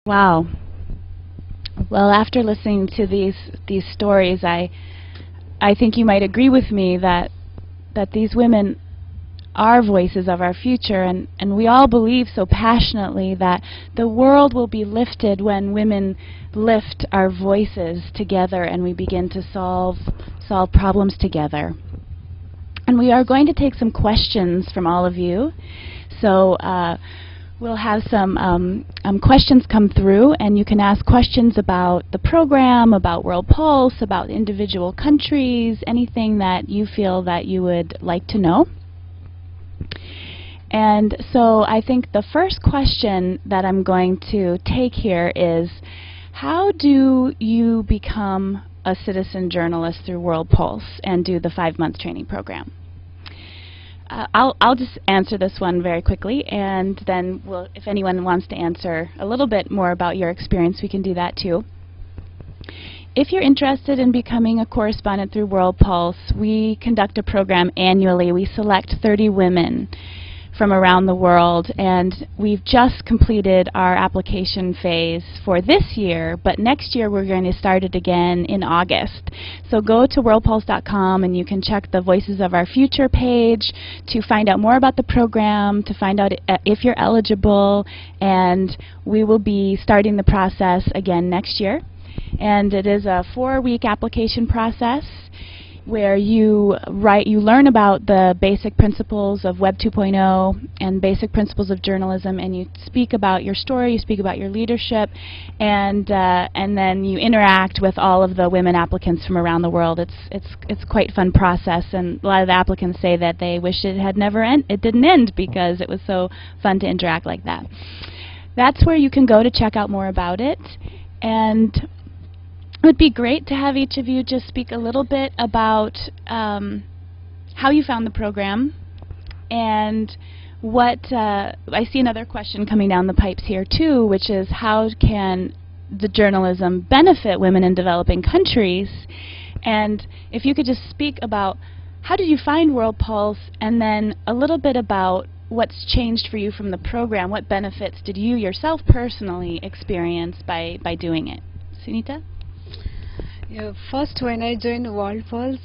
Wow. Well, after listening to these stories, I think you might agree with me that these women are voices of our future, and we all believe so passionately that the world will be lifted when women lift our voices together and we begin to solve problems together. And we are going to take some questions from all of you. So we'll have some questions come through, and you can ask questions about the program, about World Pulse, about individual countries, anything that you feel that you would like to know. And so I think the first question that I'm going to take here is, how do you become a citizen journalist through World Pulse and do the 5-month training program? I'll just answer this one very quickly, and then if anyone wants to answer a little bit more about your experience, we can do that too. If you're interested in becoming a correspondent through World Pulse, we conduct a program annually. We select 30 women from around the world, and we've just completed our application phase for this year, but next year we're going to start it again in August. So go to worldpulse.com and you can check the Voices of Our Future page to find out more about the program, to find out if you're eligible, and we will be starting the process again next year. And it is a 4-week application process where you learn about the basic principles of Web 2.0 and basic principles of journalism, and you speak about your story, you speak about your leadership, and then you interact with all of the women applicants from around the world. It's quite a fun process, and a lot of the applicants say that they wish it didn't end because it was so fun to interact like that. That's where you can go to check out more about it. And it would be great to have each of you just speak a little bit about how you found the program and what I see another question coming down the pipes here too, which is how can the journalism benefit women in developing countries? And if you could just speak about how did you find World Pulse, and then a little bit about what's changed for you from the program. What benefits did you yourself personally experience by doing it? Sunita? Yeah, first, when I joined World Pulse,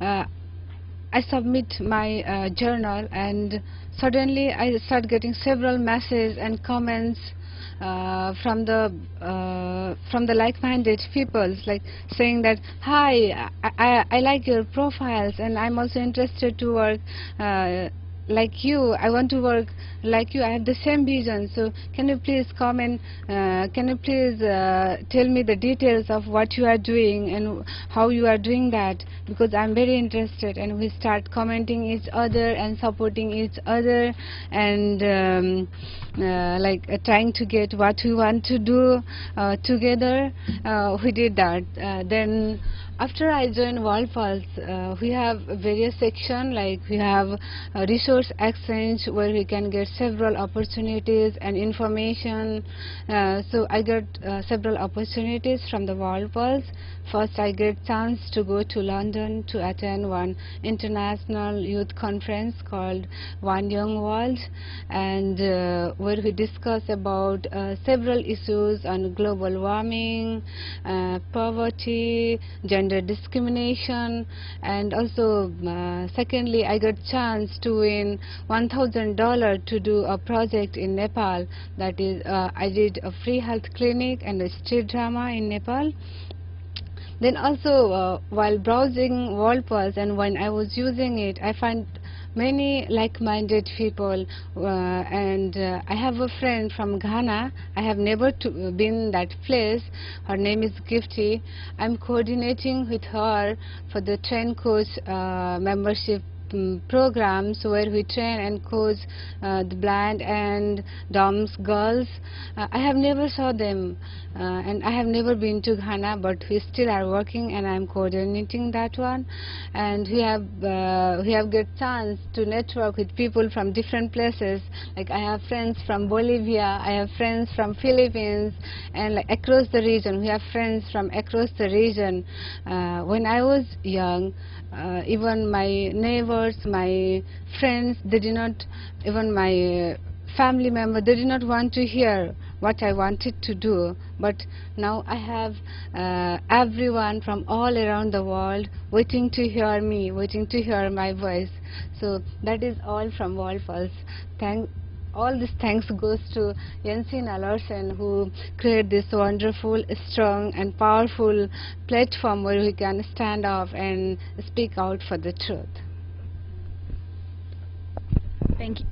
I submit my journal, and suddenly I start getting several messages and comments from the like-minded people, like saying that, hi, I like your profiles, and I'm also interested to work like you. I want to work like you. I have the same vision. So can you please comment? Can you please tell me the details of what you are doing and how you are doing that? Because I'm very interested. And we start commenting each other and supporting each other, and trying to get what we want to do together. We did that. Then after I joined World Pulse, we have various sections, like we have a resource exchange where we can get several opportunities and information. So I got several opportunities from the World Pulse. First, I get chance to go to London to attend one international youth conference called One Young World, and where we discuss about several issues on global warming, poverty, gender discrimination, and also secondly, I got chance to win $1,000 to do a project in Nepal. That is, I did a free health clinic and a street drama in Nepal. Then also, while browsing World Pulse and when I was using it, I find many like-minded people, and I have a friend from Ghana. I have never been that place. Her name is Gifty. I'm coordinating with her for the train coach membership programs where we train and coach the blind and dumb girls. I have never saw them, and I have never been to Ghana, but we still are working, and I'm coordinating that one. And we have got chance to network with people from different places. Like I have friends from Bolivia, I have friends from Philippines, and like across the region. We have friends from across the region. When I was young, even my neighbors, my friends, they did not, even my family member, they did not want to hear what I wanted to do, but now I have everyone from all around the world waiting to hear me, waiting to hear my voice. So that is all from Wallfalls. All this thanks goes to Jensen Alarsen, who created this wonderful, strong and powerful platform where we can stand up and speak out for the truth.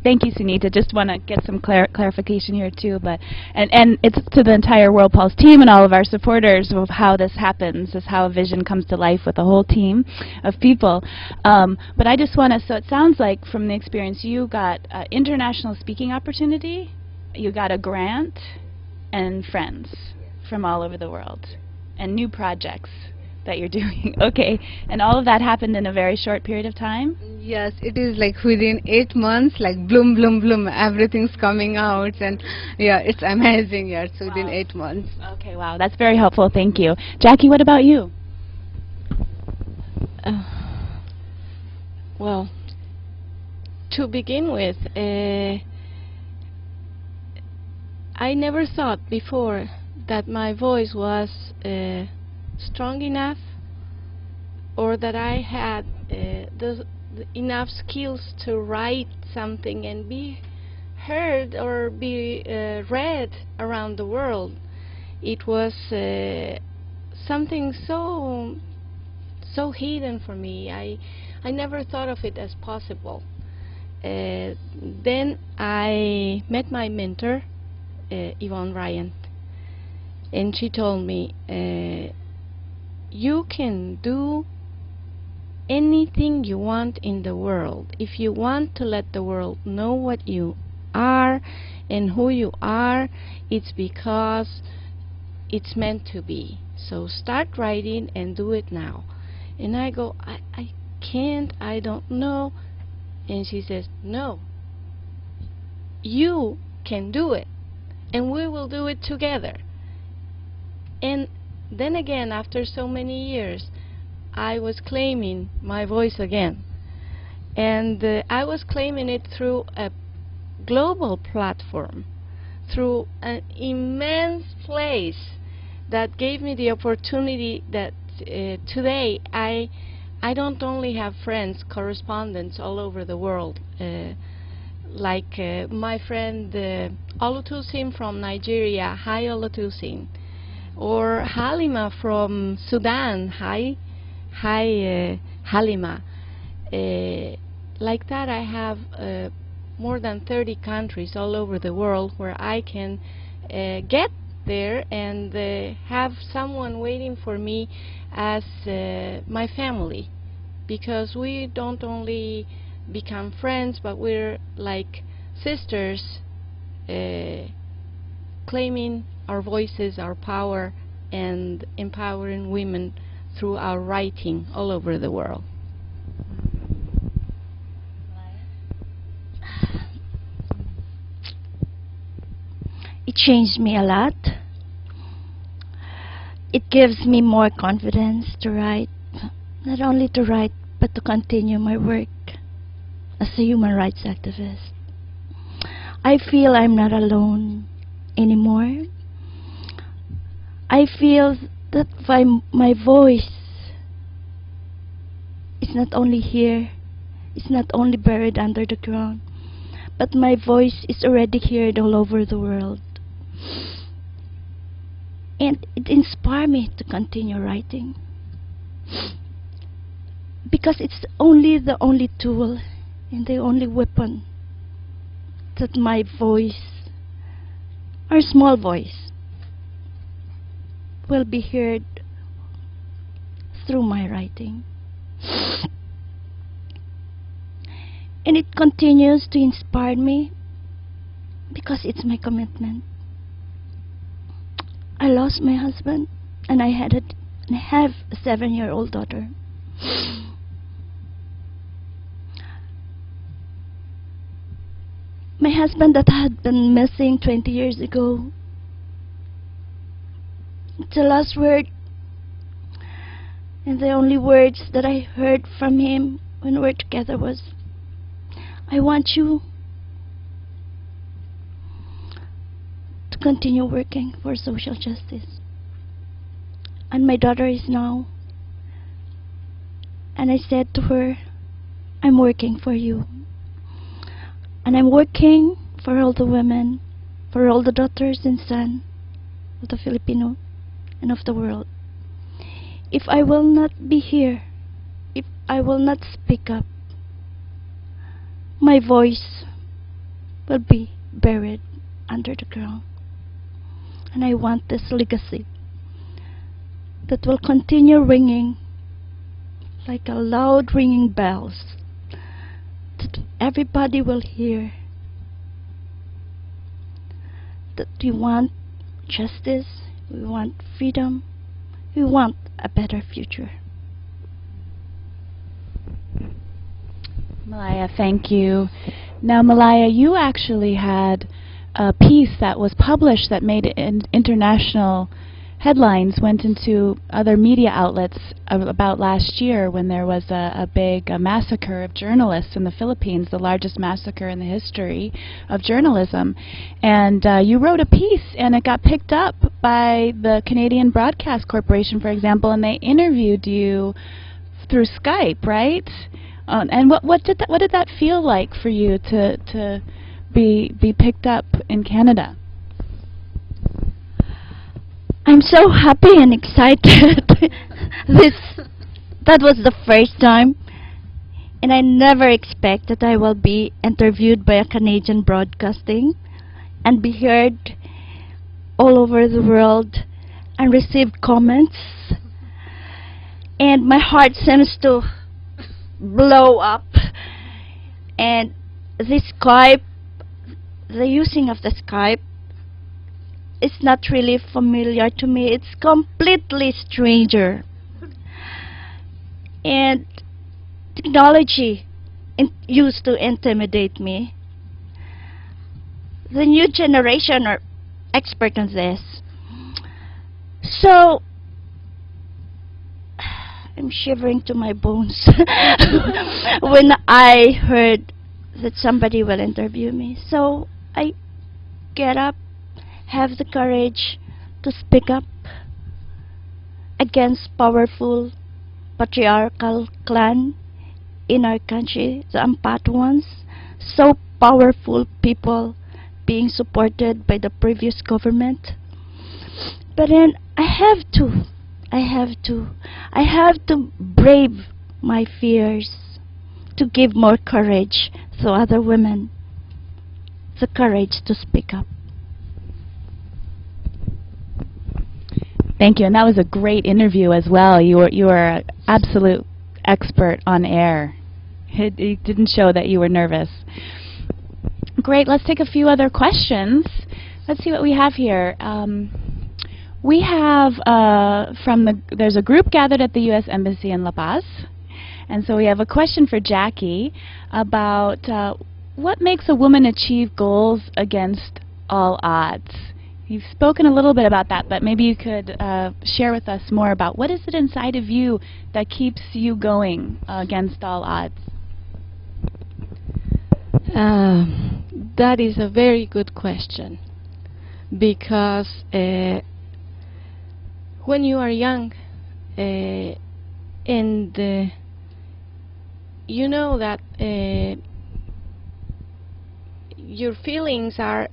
Thank you, Sunita. Just want to get some clarification here too, but and it's to the entire World Pulse team and all of our supporters of how this happens, is how a vision comes to life with a whole team of people. But I just want to, so it sounds like from the experience you got international speaking opportunity, you got a grant, and friends from all over the world, and new projects that you're doing. Okay, and all of that happened in a very short period of time? Yes, it is like within 8 months, like bloom, bloom, bloom, everything's coming out, and yeah, it's amazing. Yeah, it's within 8 months. Okay, wow, that's very helpful. Thank you. Jackie, what about you? Well, to begin with, I never thought before that my voice was strong enough, or that I had enough skills to write something and be heard or be read around the world. It was something so hidden for me. I never thought of it as possible. Then I met my mentor, Yvonne Ryan, and she told me, you can do anything you want in the world. If you want to let the world know what you are and who you are, it's because it's meant to be. So start writing and do it now. And I go, I can't, I don't know. And she says, no, you can do it, and we will do it together. And then again, after so many years, I was claiming my voice again. And I was claiming it through a global platform, through an immense place that gave me the opportunity that today I don't only have friends, correspondents all over the world, like my friend Olutosin from Nigeria. Hi, Olutosin. Or Halima from Sudan. Hi, Halima. Like that, I have more than 30 countries all over the world where I can get there and have someone waiting for me as my family, because we don't only become friends, but we're like sisters, claiming our voices, our power, and empowering women through our writing all over the world. It changed me a lot. It gives me more confidence to write, not only to write, but to continue my work as a human rights activist. I feel I'm not alone anymore. I feel that my voice is not only here, it's not only buried under the ground, but my voice is already heard all over the world. And it inspired me to continue writing, because it's the only tool and the only weapon that my voice, our small voice, will be heard through my writing. And it continues to inspire me because it's my commitment. I lost my husband, and I have a 7-year-old daughter. My husband that had been missing 20 years ago, the last word and the only words that I heard from him when we were together was, I want you to continue working for social justice. And my daughter is now. And I said to her, I'm working for you. And I'm working for all the women, for all the daughters and sons of the Filipino and of the world. If I will not be here, if I will not speak up, my voice will be buried under the ground. And I want this legacy that will continue ringing like a loud ringing bells, that everybody will hear that we want justice, we want freedom, we want a better future. Malaya, thank you. Now, Malaya, you actually had a piece that was published that made international headlines, went into other media outlets about last year when there was a big massacre of journalists in the Philippines, the largest massacre in the history of journalism. And you wrote a piece, and it got picked up by the Canadian Broadcast Corporation, for example, and they interviewed you through Skype, right? And what did that feel like for you to be picked up in Canada? I'm so happy and excited. That was the first time, and I never expect that I will be interviewed by a Canadian broadcasting and be heard all over the world and receive comments. And my heart seems to blow up. And the Skype, the using of the Skype, it's not really familiar to me. It's completely stranger. And technology used to intimidate me. The new generation are expert on this. So I'm shivering to my bones when I heard that somebody will interview me. So I get up, have the courage to speak up against powerful patriarchal clan in our country, the Ampat ones, so powerful people being supported by the previous government. But then I have to brave my fears, to give more courage to other women, the courage to speak up. Thank you, and that was a great interview as well. You were an absolute expert on air. It didn't show that you were nervous. Great, let's take a few other questions. Let's see what we have here. We have there's a group gathered at the U.S. Embassy in La Paz, and so we have a question for Jackie about what makes a woman achieve goals against all odds. You've spoken a little bit about that, but maybe you could share with us more about what is it inside of you that keeps you going against all odds? That is a very good question, because when you are young and you know that your feelings are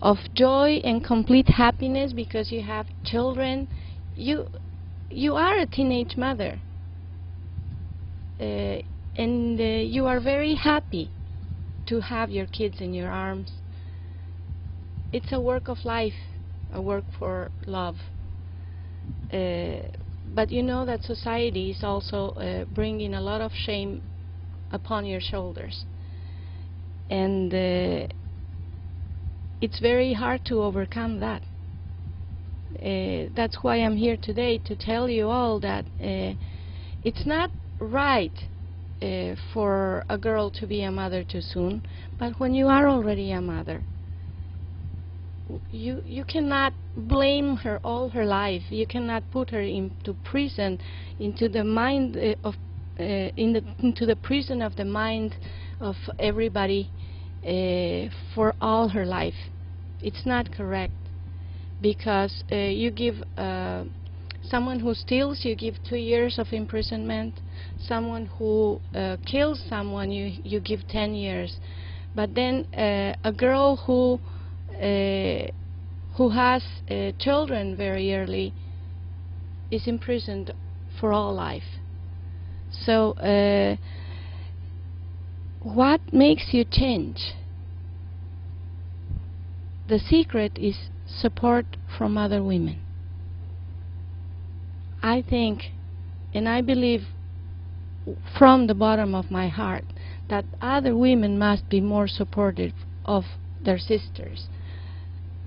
of joy and complete happiness because you have children, you are a teenage mother, and you are very happy to have your kids in your arms. It's a work of life, a work for love. But you know that society is also bringing a lot of shame upon your shoulders, and it's very hard to overcome that. That's why I'm here today, to tell you all that it's not right for a girl to be a mother too soon, but when you are already a mother, you cannot blame her all her life. You cannot put her into prison, into the mind into the prison of the mind of everybody for all her life. It's not correct, because you give someone who steals, you give 2 years of imprisonment. Someone who kills someone, you give 10 years. But then a girl who has children very early is imprisoned for all life. So what makes you change? The secret is support from other women. I think, and I believe from the bottom of my heart, that other women must be more supportive of their sisters.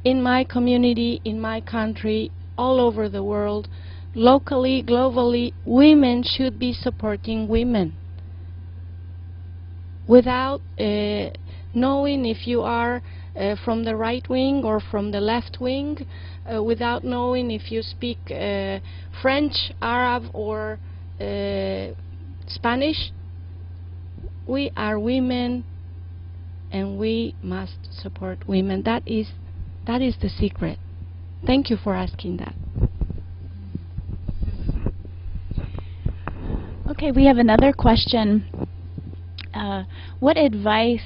In my community, in my country, all over the world, locally, globally, women should be supporting women. Without knowing if you are from the right wing or from the left wing, without knowing if you speak French, Arab, or Spanish. We are women, and we must support women. That is the secret. Thank you for asking that. Okay, we have another question. What advice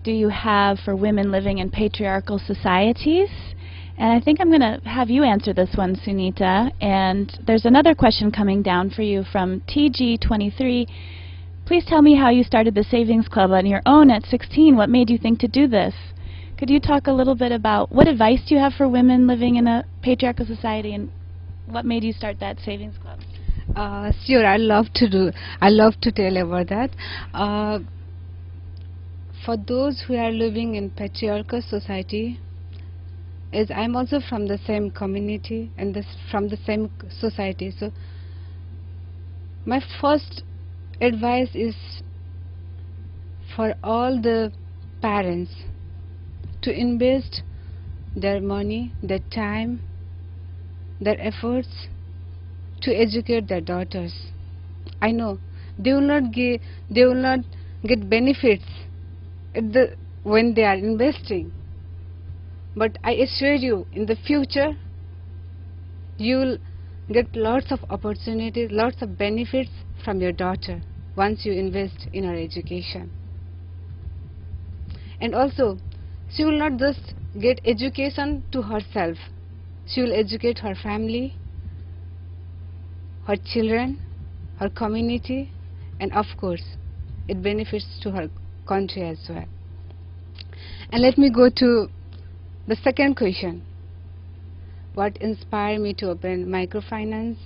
do you have for women living in patriarchal societies? And I think I'm going to have you answer this one, Sunita. And there's another question coming down for you from TG23. Please tell me how you started the Savings Club on your own at 16. What made you think to do this? Could you talk a little bit about what advice do you have for women living in a patriarchal society, and what made you start that Savings Club? Sure, I love to tell about that. For those who are living in patriarchal society, as I'm also from the same community and from the same society, so my first advice is for all the parents to invest their money, their time, their efforts to educate their daughters. I know they will not get benefits when they are investing, but I assure you, in the future you will get lots of opportunities, lots of benefits from your daughter once you invest in her education. And also, she will not just get education to herself, she will educate her family, her children, her community, and of course it benefits to her country as well. And let me go to the second question. What inspired me to open microfinance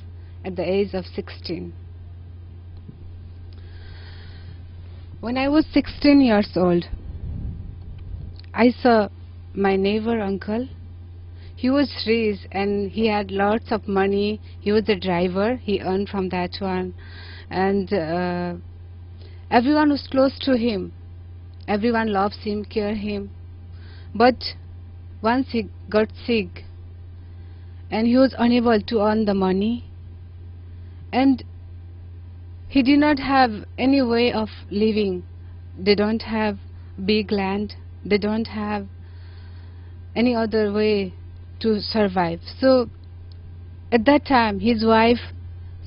at the age of 16? When I was 16 years old, I saw my neighbor uncle. He was rich and he had lots of money. He was a driver. He earned from that one. And everyone was close to him. Everyone loves him, care him. But once he got sick and he was unable to earn the money, and he did not have any way of living. They don't have big land. They don't have any other way to survive. So at that time, his wife,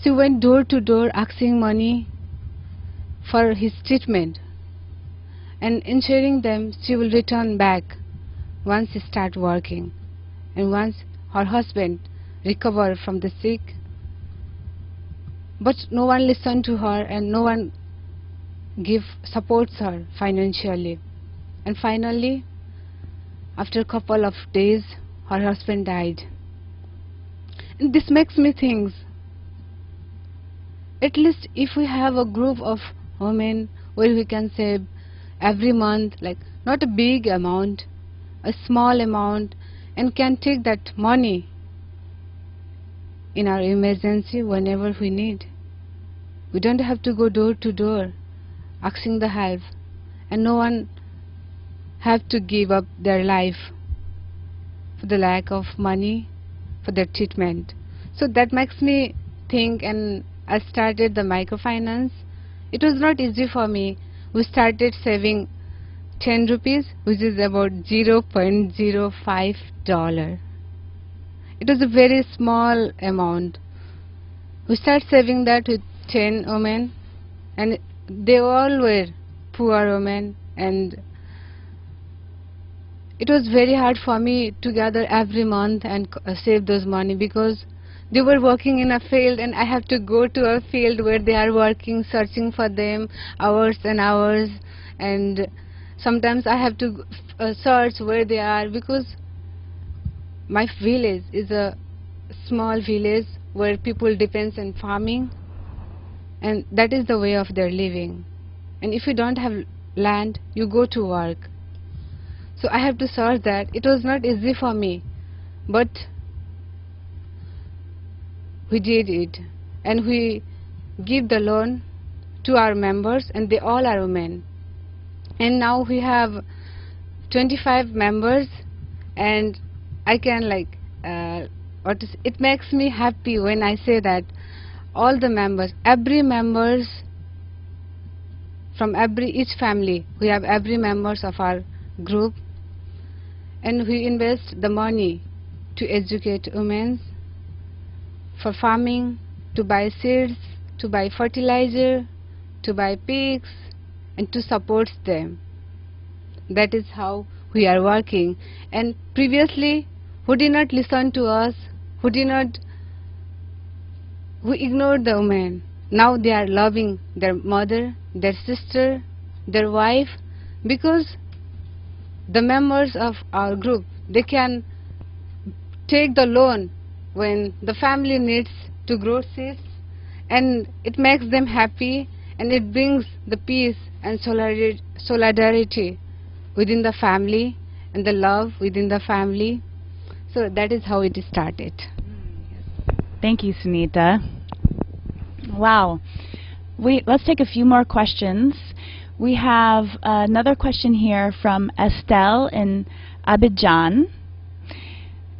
she went door to door asking money for his treatment and ensuring them she will return back once he start working and once her husband recover from the sick. But no one listened to her and no one supports her financially. And finally, after a couple of days, her husband died. And this makes me think, at least if we have a group of women where we can save every month, like not a big amount, a small amount, and can take that money in our emergency whenever we need. We don't have to go door to door asking the help, and no one have to give up their life for the lack of money for their treatment. So that makes me think, and I started the microfinance. It was not easy for me. We started saving 10 rupees, which is about $0.05. It was a very small amount. We started saving that with 10 women, and they all were poor women, and it was very hard for me to gather every month and save those money, because they were working in a field and I have to go to a field where they are working, searching for them hours and hours, and sometimes I have to search where they are, because my village is a small village where people depends on farming, and that is the way of their living. And if you don't have land, you go to work. So I have to search that. It was not easy for me, but we did it, and we give the loan to our members, and they all are women. And now we have 25 members, and I can it makes me happy when I say that all the members, every members from each family, we have every members of our group, and we invest the money to educate women for farming, to buy seeds, to buy fertilizer, to buy pigs, and to support them. That is how we are working. And previously, who did not listen to us, we ignored the women. Now they are loving their mother, their sister, their wife, because the members of our group, they can take the loan when the family needs to grow seeds, and it makes them happy, and it brings the peace and solidarity within the family and the love within the family. So that is how it started. Thank you, Sunita. Wow. Let's take a few more questions. We have another question here from Estelle in Abidjan.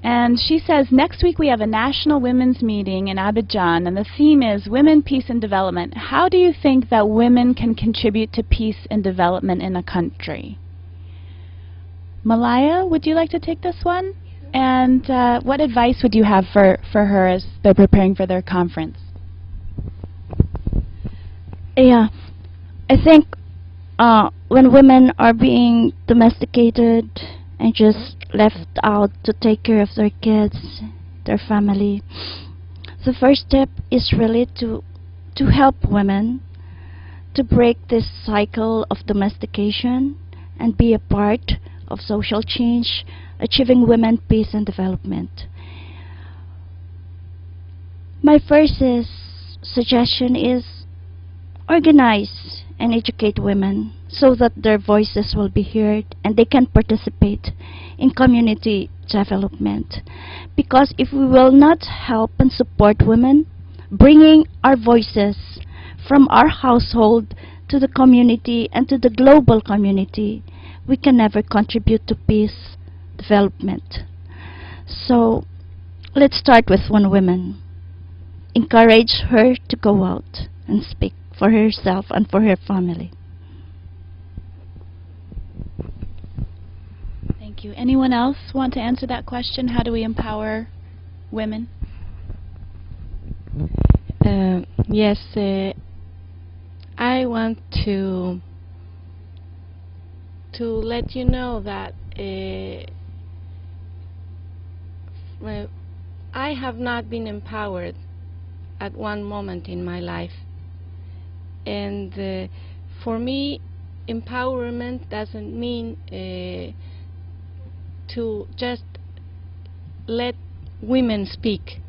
And she says, next week we have a national women's meeting in Abidjan, and the theme is Women, Peace and Development. How do you think that women can contribute to peace and development in a country? Malaya, would you like to take this one? And what advice would you have for her as they're preparing for their conference? Yeah, I think when women are being domesticated and just left out to take care of their kids, their family, the first step is really to help women to break this cycle of domestication and be a part of social change, achieving women peace and development. My first suggestion is organize and educate women so that their voices will be heard and they can participate in community development. Because if we will not help and support women, bringing our voices from our household to the community and to the global community, we can never contribute to peace development. So let's start with one woman. Encourage her to go out and speak for herself and for her family. Thank you. Anyone else want to answer that question? How do we empower women? Yes, I want to let you know that I have not been empowered at one moment in my life. And for me, empowerment doesn't mean to just let women speak,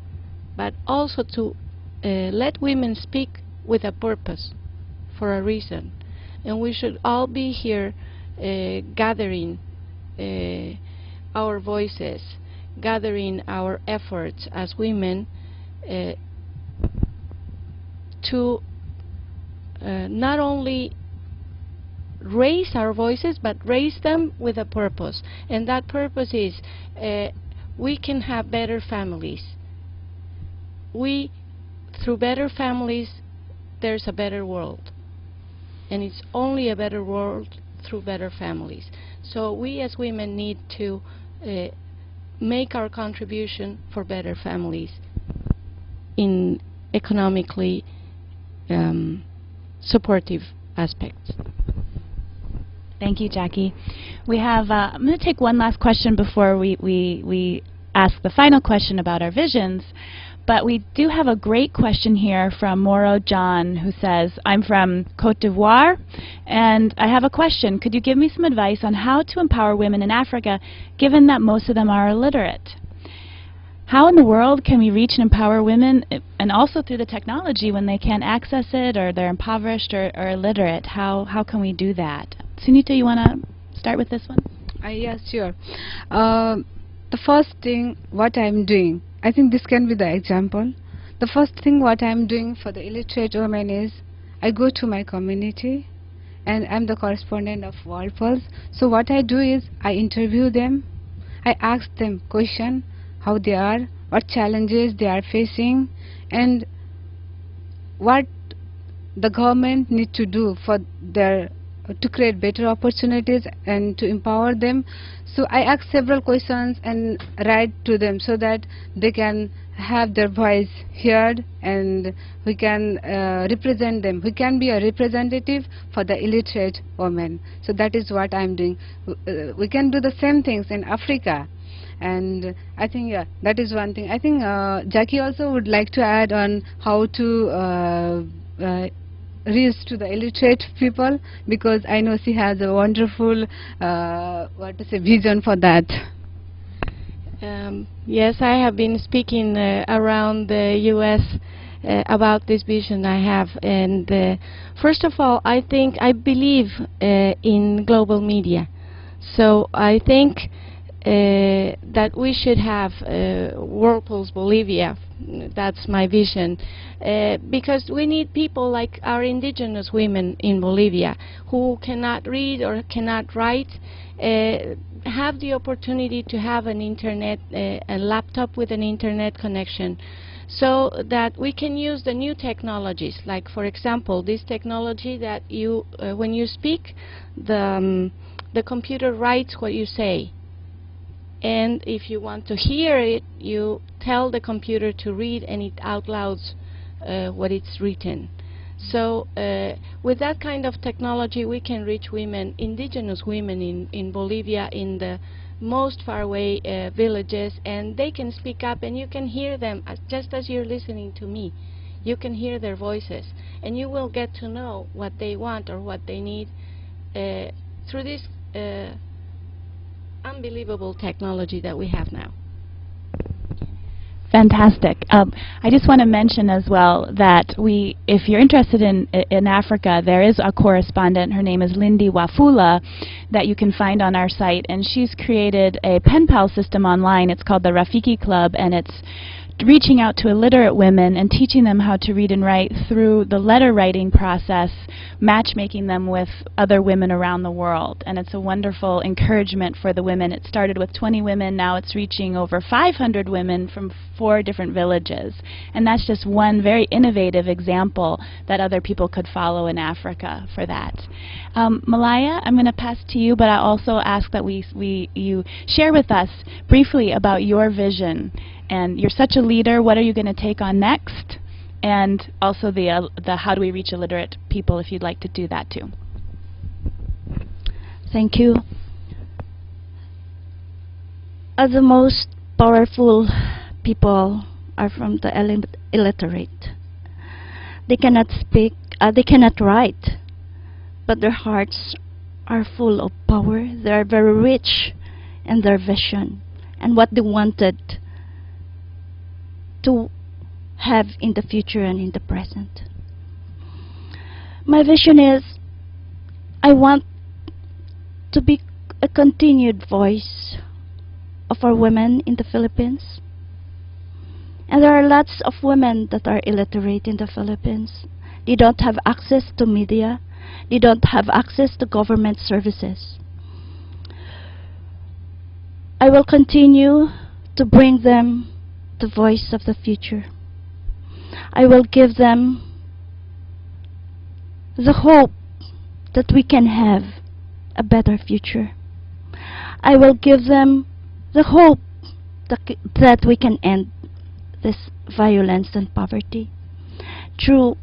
but also to let women speak with a purpose, for a reason. And we should all be here gathering our voices, gathering our efforts as women to not only raise our voices, but raise them with a purpose. And that purpose is we can have better families. Through better families, there's a better world. And it's only a better world through better families. So we as women need to make our contribution for better families in economically supportive aspects. Thank you, Jackie. We have, I'm going to take one last question before we ask the final question about our visions. But we do have a great question here from Moro John, who says, I'm from Cote d'Ivoire, and I have a question. Could you give me some advice on how to empower women in Africa, given that most of them are illiterate? How in the world can we reach and empower women, and also through the technology, when they can't access it, or they're impoverished or illiterate? How can we do that? Sunita, you want to start with this one? Yes, sure. The first thing, what I'm doing, I think this can be the example. The first thing what I'm doing for the illiterate women is, I go to my community, and I'm the correspondent of World Pulse. So what I do is, I interview them, I ask them questions, how they are, what challenges they are facing, and what the government need to do for their to create better opportunities and to empower them. So I ask several questions and write to them so that they can have their voice heard, and we can represent them. We can be a representative for the illiterate women. So that is what I'm doing. We can do the same things in Africa. And I think, yeah, that is one thing. I think Jackie also would like to add on how to reach to the illiterate people, because I know she has a wonderful vision for that. Yes, I have been speaking around the U.S. About this vision I have, and first of all, I believe in global media. So I think that we should have World Pulse Bolivia. That's my vision, because we need people like our indigenous women in Bolivia who cannot read or cannot write, have the opportunity to have an internet, a laptop with an internet connection, so that we can use the new technologies, like for example this technology that you when you speak, the computer writes what you say. And if you want to hear it, you tell the computer to read, and it outlouds what it's written. So with that kind of technology, we can reach women, indigenous women in Bolivia, in the most faraway villages, and they can speak up, and you can hear them just as you're listening to me. You can hear their voices, and you will get to know what they want or what they need through this unbelievable technology that we have now. Fantastic. I just want to mention as well that if you're interested in Africa, there is a correspondent. Her name is Lindy Wafula, that you can find on our site, and she's created a pen pal system online. It's called the Rafiki Club, and it's reaching out to illiterate women and teaching them how to read and write through the letter writing process, matchmaking them with other women around the world. And it's a wonderful encouragement for the women. It started with 20 women, now it's reaching over 500 women from 4 different villages. And that's just one very innovative example that other people could follow in Africa for that. Malaya, I'm going to pass to you, but I also ask that you share with us briefly about your vision. And you're such a leader, what are you going to take on next? And also the how do we reach illiterate people, if you'd like to do that too. Thank you. The most powerful people are from the illiterate. They cannot speak, they cannot write, but their hearts are full of power. They are very rich in their vision and what they wanted to have in the future and in the present. My vision is, I want to be a continued voice of our women in the Philippines. And there are lots of women that are illiterate in the Philippines. They don't have access to media. They don't have access to government services. I will continue to bring them the voice of the future. I will give them the hope that we can have a better future. I will give them the hope that we can end this violence and poverty through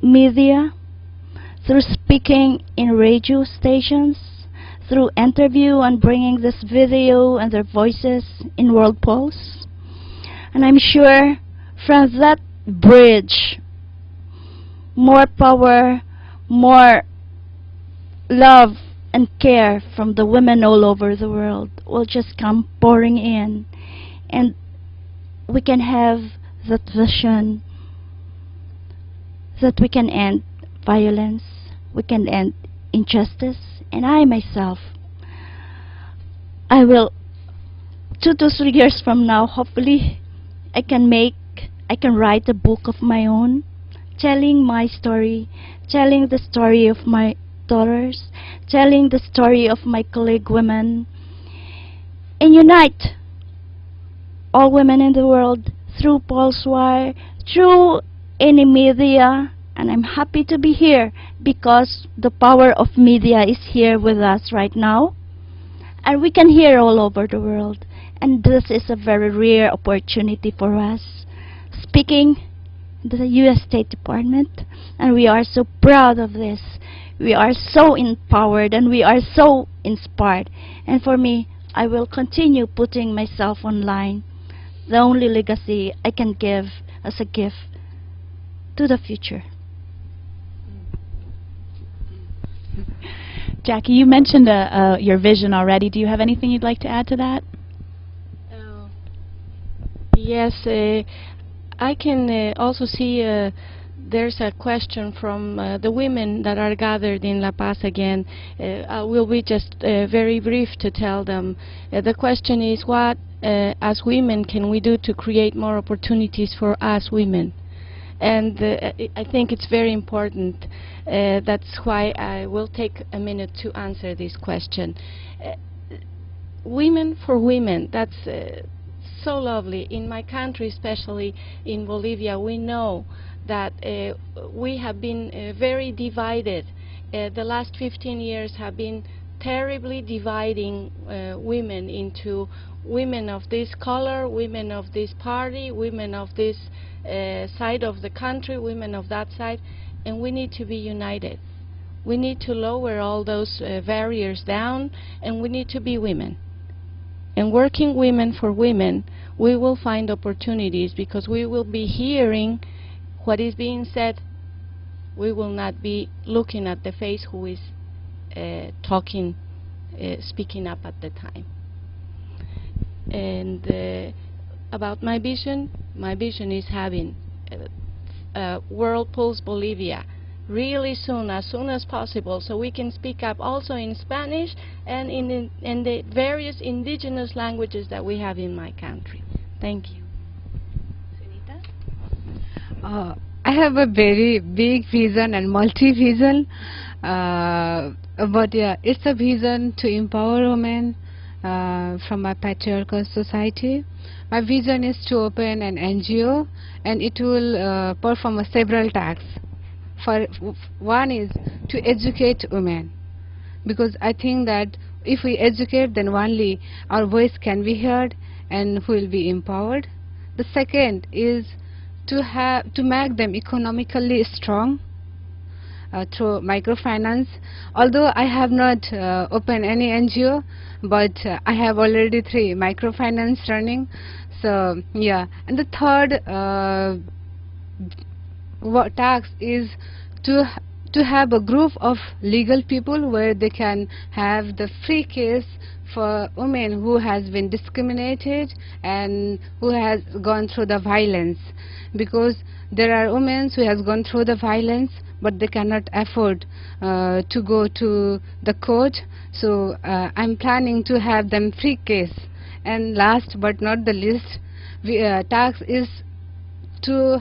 media, through speaking in radio stations, through interview and bringing this video and their voices in world polls. And I'm sure from that bridge, more power, more love and care from the women all over the world will just come pouring in, and we can have that vision that we can end violence, we can end injustice. And I myself, I will 2 to 3 years from now, hopefully I can write a book of my own, telling my story, telling the story of my daughters, telling the story of my colleague women, and unite all women in the world through Pulse Wire, through any media. And I'm happy to be here because the power of media is here with us right now, and we can hear all over the world. And this is a very rare opportunity for us, speaking in the U.S. State Department, and we are so proud of this. We are so empowered and we are so inspired. And for me, I will continue putting myself online, the only legacy I can give as a gift to the future. Jackie, you mentioned your vision already. Do you have anything you'd like to add to that? Yes, I can also see there's a question from the women that are gathered in La Paz again. I will be just very brief to tell them. The question is, what as women can we do to create more opportunities for us women? And I think it's very important. That's why I will take a minute to answer this question. Women for women, that's so lovely. In my country, especially in Bolivia, we know that we have been very divided. The last 15 years have been terribly dividing women into women of this color, women of this party, women of this side of the country, women of that side, and we need to be united. We need to lower all those barriers down, and we need to be women. And working women for women, we will find opportunities because we will be hearing what is being said. We will not be looking at the face who is talking, speaking up at the time. And about my vision is having World Pulse Bolivia really soon, as soon as possible, so we can speak up also in Spanish and in the various indigenous languages that we have in my country. Thank you. Sunita? I have a very big vision and multi-vision, but yeah, it's a vision to empower women from my patriarchal society. My vision is to open an NGO, and it will perform several tasks. One is to educate women, because I think that if we educate, then only our voice can be heard and we will be empowered. The second is to make them economically strong through microfinance. Although I have not opened any NGO, but I have already 3 microfinance running. So yeah, and the third task is to have a group of legal people where they can have the free case for women who has been discriminated and who has gone through the violence, because there are women who has gone through the violence but they cannot afford to go to the court. So I'm planning to have them free case. And last but not the least, task is to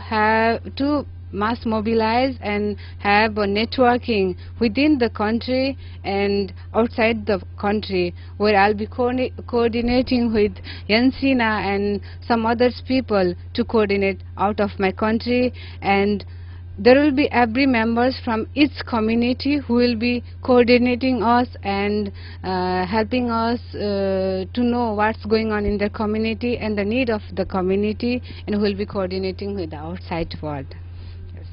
mass mobilize and have a networking within the country and outside the country, where I'll be coordinating with Yansina and some other people to coordinate out of my country and there will be every members from each community who will be coordinating us and helping us to know what's going on in the community and the need of the community, and who will be coordinating with the outside world. Yes.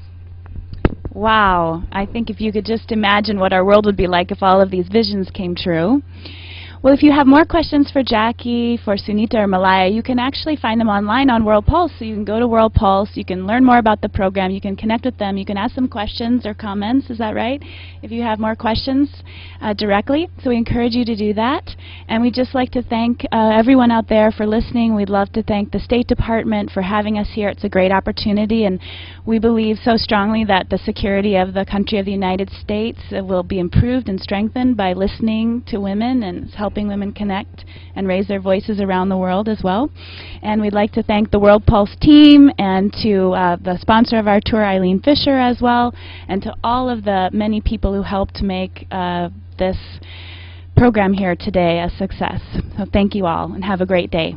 Wow, I think if you could just imagine what our world would be like if all of these visions came true. Well, if you have more questions for Jackie, for Sunita, or Malaya, you can actually find them online on World Pulse. So you can go to World Pulse, you can learn more about the program, you can connect with them, you can ask them questions or comments, is that right? If you have more questions directly. So we encourage you to do that. And we'd just like to thank everyone out there for listening. We'd love to thank the State Department for having us here. It's a great opportunity, and we believe so strongly that the security of the country of the United States will be improved and strengthened by listening to women and helping women connect and raise their voices around the world as well. And we'd like to thank the World Pulse team and to the sponsor of our tour, Eileen Fisher, as well, and to all of the many people who helped make this program here today a success. So thank you all, and have a great day.